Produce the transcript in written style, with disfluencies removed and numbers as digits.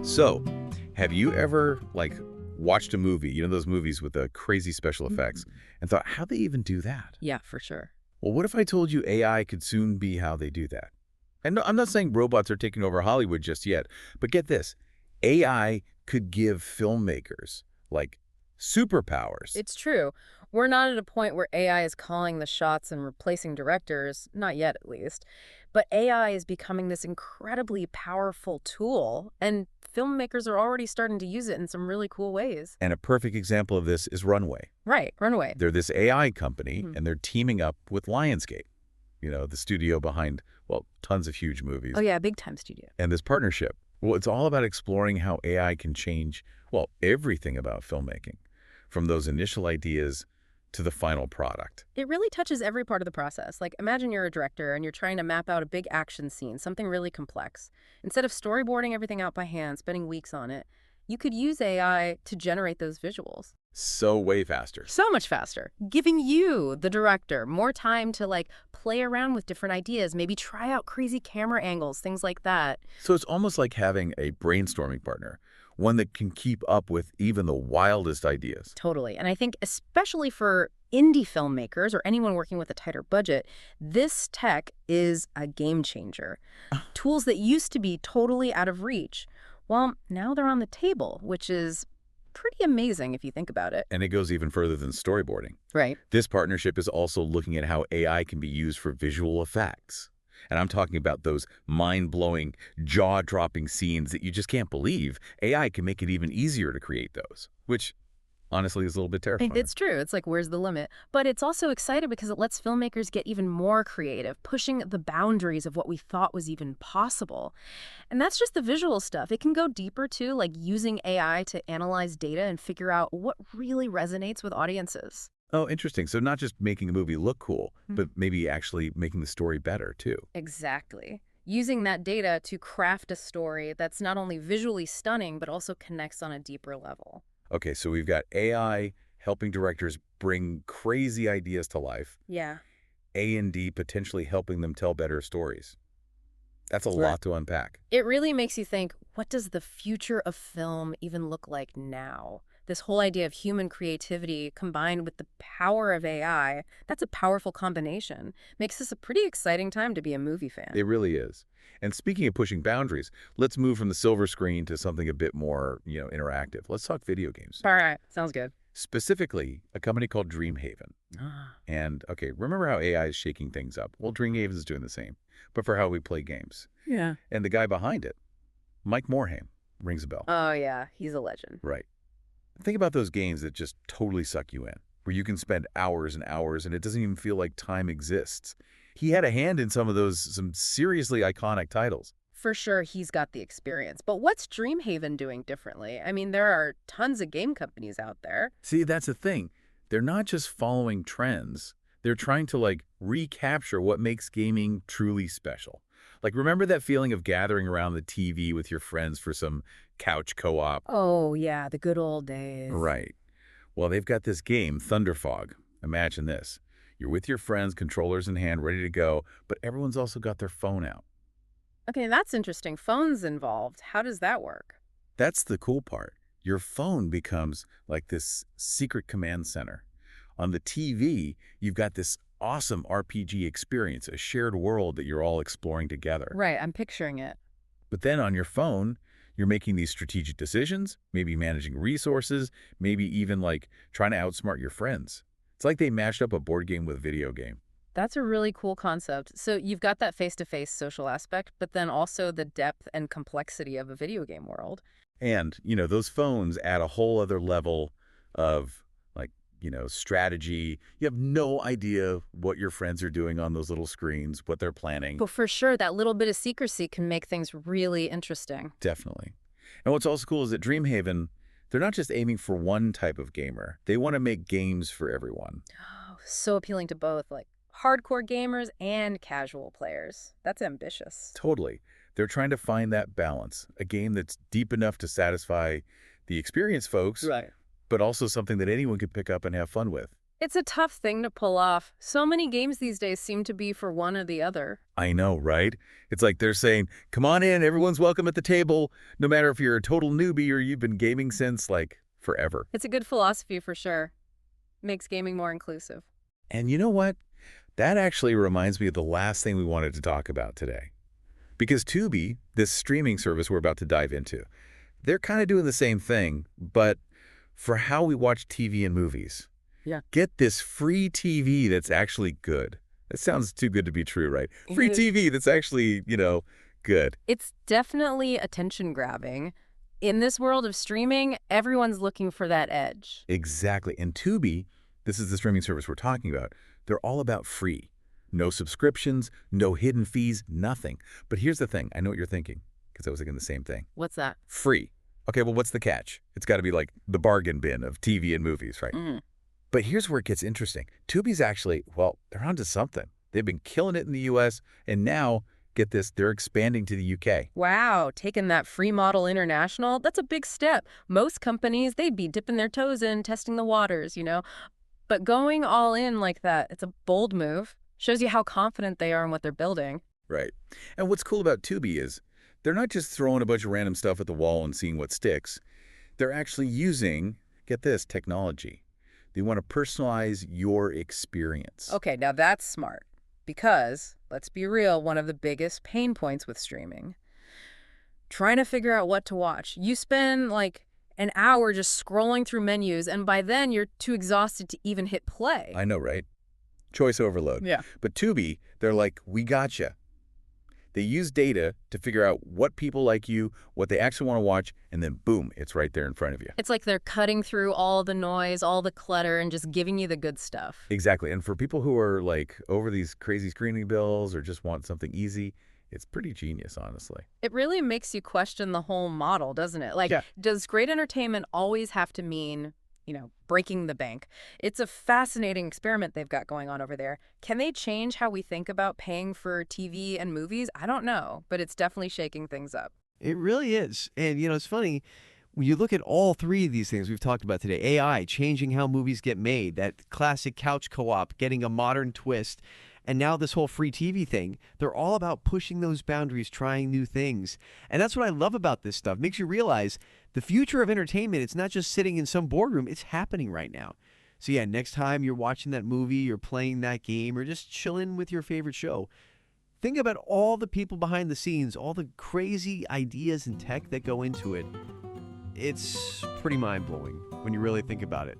So, have you ever, watched a movie, those movies with the crazy special effects, Mhm. and thought, how'd they even do that? Yeah, for sure. Well, what if I told you AI could soon be how they do that? And no, I'm not saying robots are taking over Hollywood just yet, but get this. AI could give filmmakers, superpowers. It's true. We're not at a point where AI is calling the shots and replacing directors, not yet at least. But AI is becoming this incredibly powerful tool, and filmmakers are already starting to use it in some really cool ways. And a perfect example of this is Runway. Right, Runway. They're this AI company, Mhm. and they're teaming up with Lionsgate, the studio behind, tons of huge movies. Oh yeah, big time studio. And this partnership, well, it's all about exploring how AI can change, everything about filmmaking, from those initial ideas to the final product. It really touches every part of the process. Like, imagine you're a director and you're trying to map out a big action scene, something really complex. Instead of storyboarding everything out by hand, spending weeks on it, you could use AI to generate those visuals. So way faster. So much faster, giving you, the director, more time to play around with different ideas, maybe try out crazy camera angles, things like that. So it's almost like having a brainstorming partner, one that can keep up with even the wildest ideas. Totally. And I think especially for indie filmmakers or anyone working with a tighter budget, this tech is a game changer. Tools that used to be totally out of reach, well, now they're on the table, which is pretty amazing if you think about it. And it goes even further than storyboarding. Right. This partnership is also looking at how AI can be used for visual effects. And I'm talking about those mind-blowing, jaw-dropping scenes that you just can't believe. AI can make it even easier to create those, which honestly is a little bit terrifying. It's true. It's like, where's the limit? But it's also exciting because it lets filmmakers get even more creative, pushing the boundaries of what we thought was even possible. And that's just the visual stuff. It can go deeper too, like using AI to analyze data and figure out what really resonates with audiences. Oh, interesting. So not just making a movie look cool, Mhm. but maybe actually making the story better, too. Exactly. Using that data to craft a story that's not only visually stunning, but also connects on a deeper level. Okay, so we've got AI helping directors bring crazy ideas to life, Yeah. A&D potentially helping them tell better stories. That's a Right. lot to unpack. It really makes you think, what does the future of film even look like now? This whole idea of human creativity combined with the power of AI, that's a powerful combination. Makes this a pretty exciting time to be a movie fan. It really is. And speaking of pushing boundaries, let's move from the silver screen to something a bit more, interactive. Let's talk video games. All right, sounds good. Specifically, a company called Dreamhaven. Ah, And, okay, remember how AI is shaking things up? Well, Dreamhaven is doing the same, but for how we play games. yeah. And the guy behind it, Mike Morhaime, rings a bell. Oh, yeah, he's a legend. Right. Think about those games that just totally suck you in, where you can spend hours and hours and it doesn't even feel like time exists. He had a hand in some seriously iconic titles. For sure, he's got the experience. But what's Dreamhaven doing differently? I mean, there are tons of game companies out there. See, that's the thing. They're not just following trends. They're trying to, recapture what makes gaming truly special. Remember that feeling of gathering around the TV with your friends for some couch co-op? Oh, yeah, the good old days. Right. Well, they've got this game, Thunderfog. Imagine this. You're with your friends, controllers in hand, ready to go, but everyone's also got their phone out. Okay, that's interesting. Phones involved. How does that work? That's the cool part. Your phone becomes like this secret command center. On the TV, you've got this awesome RPG experience, a shared world that you're all exploring together. Right, I'm picturing it. But then on your phone, you're making these strategic decisions, maybe managing resources, maybe even trying to outsmart your friends. It's like they mashed up a board game with a video game. That's a really cool concept. So you've got that face-to-face social aspect, but then also the depth and complexity of a video game world. And, those phones add a whole other level of, strategy. You have no idea what your friends are doing on those little screens, what they're planning. But for sure, that little bit of secrecy can make things really interesting. Definitely. And what's also cool is that Dreamhaven, they're not just aiming for one type of gamer. They want to make games for everyone. Oh, so appealing to both, hardcore gamers and casual players. That's ambitious. Totally. They're trying to find that balance, a game that's deep enough to satisfy the experienced folks, Right. but also something that anyone could pick up and have fun with. It's a tough thing to pull off. So many games these days seem to be for one or the other. I know, right? It's like they're saying, come on in, everyone's welcome at the table, no matter if you're a total newbie or you've been gaming since, like, forever. It's a good philosophy for sure. Makes gaming more inclusive. And you know what? That actually reminds me of the last thing we wanted to talk about today. Because Tubi, this streaming service we're about to dive into, they're kind of doing the same thing, but for how we watch TV and movies. Yeah. Get this free TV that's actually good. That sounds too good to be true, right? Free TV that's actually, good. It's definitely attention-grabbing. In this world of streaming, everyone's looking for that edge. Exactly. And Tubi, this is the streaming service we're talking about, they're all about free. No subscriptions, no hidden fees, nothing. But here's the thing. I know what you're thinking, because I was thinking the same thing. What's that? Free. Okay, well, what's the catch? It's got to be like the bargain bin of TV and movies, right? Mm. But here's where it gets interesting. Tubi's actually, well, they're onto something. They've been killing it in the U.S., and now, get this, they're expanding to the U.K. Wow, taking that free model international, that's a big step. Most companies, they'd be dipping their toes in, testing the waters, But going all in like that, it's a bold move. Shows you how confident they are in what they're building. Right. And what's cool about Tubi is they're not just throwing a bunch of random stuff at the wall and seeing what sticks. They're actually using, get this, technology. They want to personalize your experience. Okay, now that's smart. Because, let's be real, one of the biggest pain points with streaming. Trying to figure out what to watch. You spend, an hour just scrolling through menus, and by then you're too exhausted to even hit play. I know, right? Choice overload. Yeah. But Tubi, they're like, we gotcha. They use data to figure out what people like you, what they actually want to watch, and then boom, it's right there in front of you. It's like they're cutting through all the noise, all the clutter, and just giving you the good stuff. Exactly. And for people who are over these crazy screening bills or just want something easy, it's pretty genius, honestly. It really makes you question the whole model, doesn't it? Yeah. Does great entertainment always have to mean, breaking the bank? It's a fascinating experiment they've got going on over there. Can they change how we think about paying for TV and movies? I don't know, but it's definitely shaking things up. It really is. And, it's funny, when you look at all three of these things we've talked about today, AI changing how movies get made, that classic couch co-op getting a modern twist, and now this whole free TV thing, they're all about pushing those boundaries, trying new things. And that's what I love about this stuff. It makes you realize the future of entertainment, it's not just sitting in some boardroom, it's happening right now. So yeah, next time you're watching that movie, you're playing that game, or just chilling with your favorite show, think about all the people behind the scenes, all the crazy ideas and tech that go into it. It's pretty mind-blowing when you really think about it.